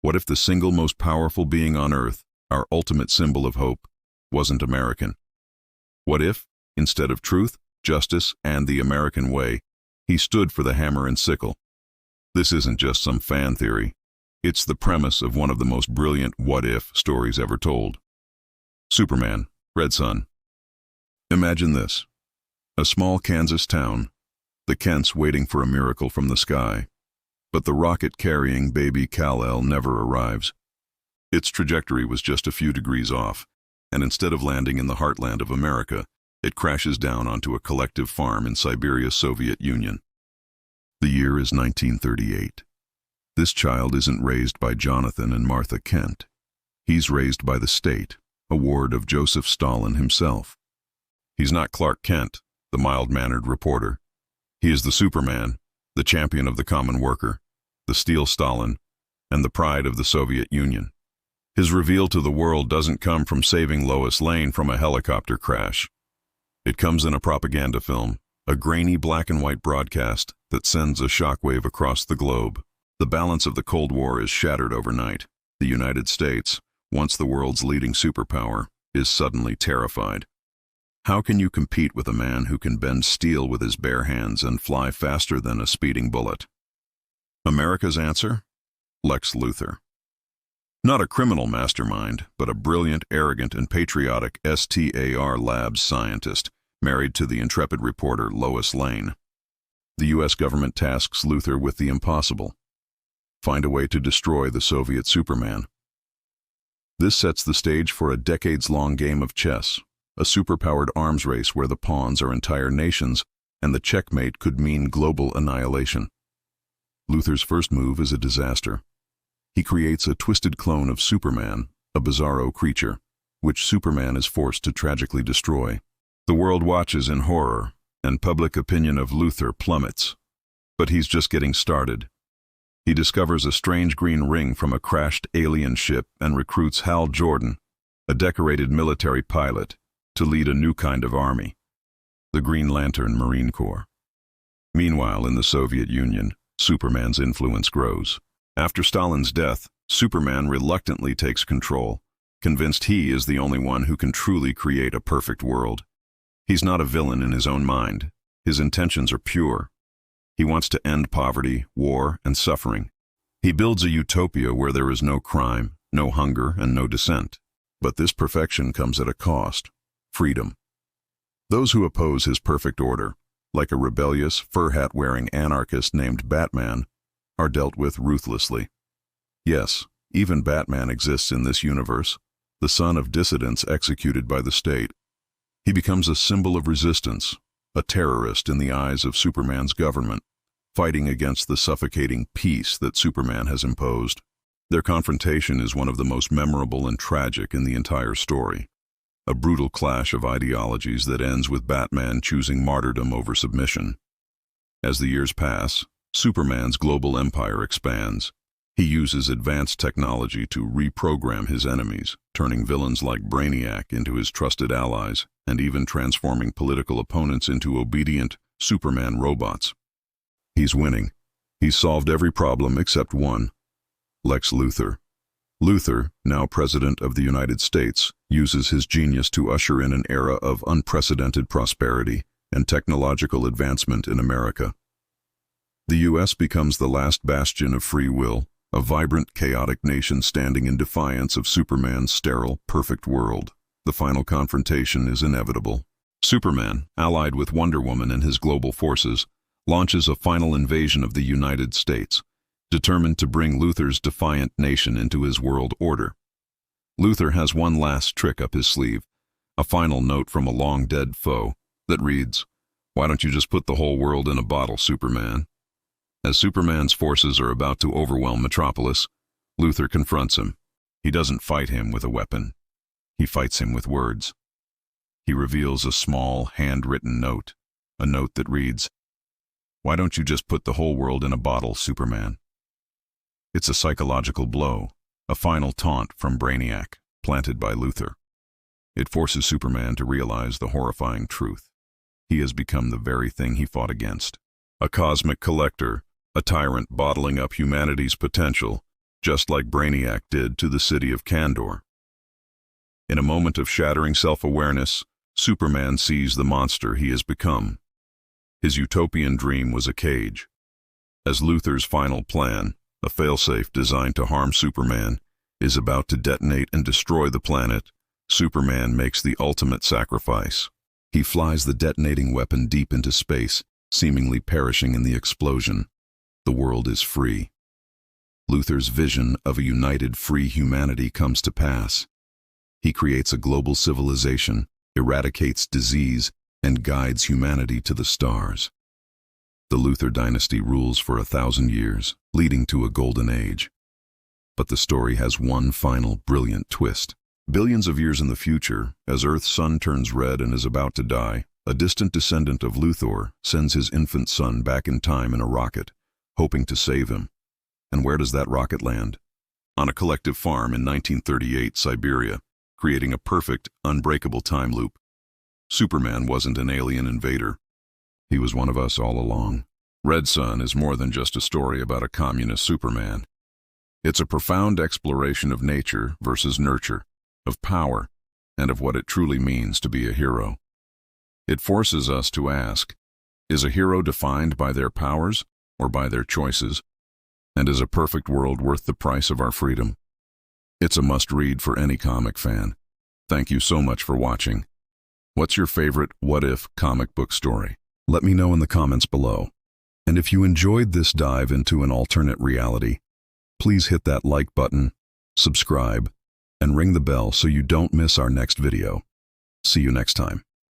What if the single most powerful being on Earth, our ultimate symbol of hope, wasn't American? What if, instead of truth, justice, and the American way, he stood for the hammer and sickle? This isn't just some fan theory. It's the premise of one of the most brilliant what-if stories ever told. Superman, Red Sun. Imagine this. A small Kansas town, the Kents waiting for a miracle from the sky. But the rocket-carrying baby Kal-El never arrives. Its trajectory was just a few degrees off, and instead of landing in the heartland of America, it crashes down onto a collective farm in Siberia's Soviet Union. The year is 1938. This child isn't raised by Jonathan and Martha Kent. He's raised by the state, a ward of Joseph Stalin himself. He's not Clark Kent, the mild-mannered reporter. He is the Superman, the champion of the common worker, the steel Stalin, and the pride of the Soviet Union. His reveal to the world doesn't come from saving Lois Lane from a helicopter crash. It comes in a propaganda film, a grainy black-and-white broadcast that sends a shockwave across the globe. The balance of the Cold War is shattered overnight. The United States, once the world's leading superpower, is suddenly terrified. How can you compete with a man who can bend steel with his bare hands and fly faster than a speeding bullet? America's answer? Lex Luthor. Not a criminal mastermind, but a brilliant, arrogant, and patriotic STAR Labs scientist, married to the intrepid reporter Lois Lane. The U.S. government tasks Luthor with the impossible: find a way to destroy the Soviet Superman. This sets the stage for a decades-long game of chess, a superpowered arms race where the pawns are entire nations, and the checkmate could mean global annihilation. Luthor's first move is a disaster. He creates a twisted clone of Superman, a bizarro creature, which Superman is forced to tragically destroy. The world watches in horror, and public opinion of Luthor plummets. But he's just getting started. He discovers a strange green ring from a crashed alien ship and recruits Hal Jordan, a decorated military pilot, to lead a new kind of army, the Green Lantern Marine Corps. Meanwhile, in the Soviet Union, Superman's influence grows. After Stalin's death, Superman reluctantly takes control, convinced he is the only one who can truly create a perfect world. He's not a villain in his own mind. His intentions are pure. He wants to end poverty, war, and suffering. He builds a utopia where there is no crime, no hunger, and no dissent. But this perfection comes at a cost: freedom. Those who oppose his perfect order, like a rebellious, fur-hat-wearing anarchist named Batman, are dealt with ruthlessly. Yes, even Batman exists in this universe, the son of dissidents executed by the state. He becomes a symbol of resistance, a terrorist in the eyes of Superman's government, fighting against the suffocating peace that Superman has imposed. Their confrontation is one of the most memorable and tragic in the entire story. A brutal clash of ideologies that ends with Batman choosing martyrdom over submission. As the years pass, Superman's global empire expands. He uses advanced technology to reprogram his enemies, turning villains like Brainiac into his trusted allies, and even transforming political opponents into obedient Superman robots. He's winning. He's solved every problem except one: Lex Luthor. Luthor, now President of the United States, uses his genius to usher in an era of unprecedented prosperity and technological advancement in America. The U.S. becomes the last bastion of free will, a vibrant, chaotic nation standing in defiance of Superman's sterile, perfect world. The final confrontation is inevitable. Superman, allied with Wonder Woman and his global forces, launches a final invasion of the United States, determined to bring Luthor's defiant nation into his world order. Luthor has one last trick up his sleeve, a final note from a long-dead foe that reads, "Why don't you just put the whole world in a bottle, Superman?" As Superman's forces are about to overwhelm Metropolis, Luthor confronts him. He doesn't fight him with a weapon. He fights him with words. He reveals a small, handwritten note, a note that reads, "Why don't you just put the whole world in a bottle, Superman?" It's a psychological blow, a final taunt from Brainiac, planted by Luthor. It forces Superman to realize the horrifying truth. He has become the very thing he fought against. A cosmic collector, a tyrant bottling up humanity's potential, just like Brainiac did to the city of Kandor. In a moment of shattering self-awareness, Superman sees the monster he has become. His utopian dream was a cage. As Luthor's final plan, a failsafe designed to harm Superman, is about to detonate and destroy the planet, Superman makes the ultimate sacrifice. He flies the detonating weapon deep into space, seemingly perishing in the explosion. The world is free. Luthor's vision of a united, free humanity comes to pass. He creates a global civilization, eradicates disease, and guides humanity to the stars. The Luthor dynasty rules for 1,000 years, leading to a golden age. But the story has one final brilliant twist. Billions of years in the future, as Earth's sun turns red and is about to die, a distant descendant of Luthor sends his infant son back in time in a rocket, hoping to save him. And where does that rocket land? On a collective farm in 1938 Siberia, creating a perfect, unbreakable time loop. Superman wasn't an alien invader. He was one of us all along. Red Sun is more than just a story about a communist Superman. It's a profound exploration of nature versus nurture, of power, and of what it truly means to be a hero. It forces us to ask, is a hero defined by their powers or by their choices? And is a perfect world worth the price of our freedom? It's a must-read for any comic fan. Thank you so much for watching. What's your favorite what-if comic book story? Let me know in the comments below. And if you enjoyed this dive into an alternate reality, please hit that like button, subscribe, and ring the bell so you don't miss our next video. See you next time.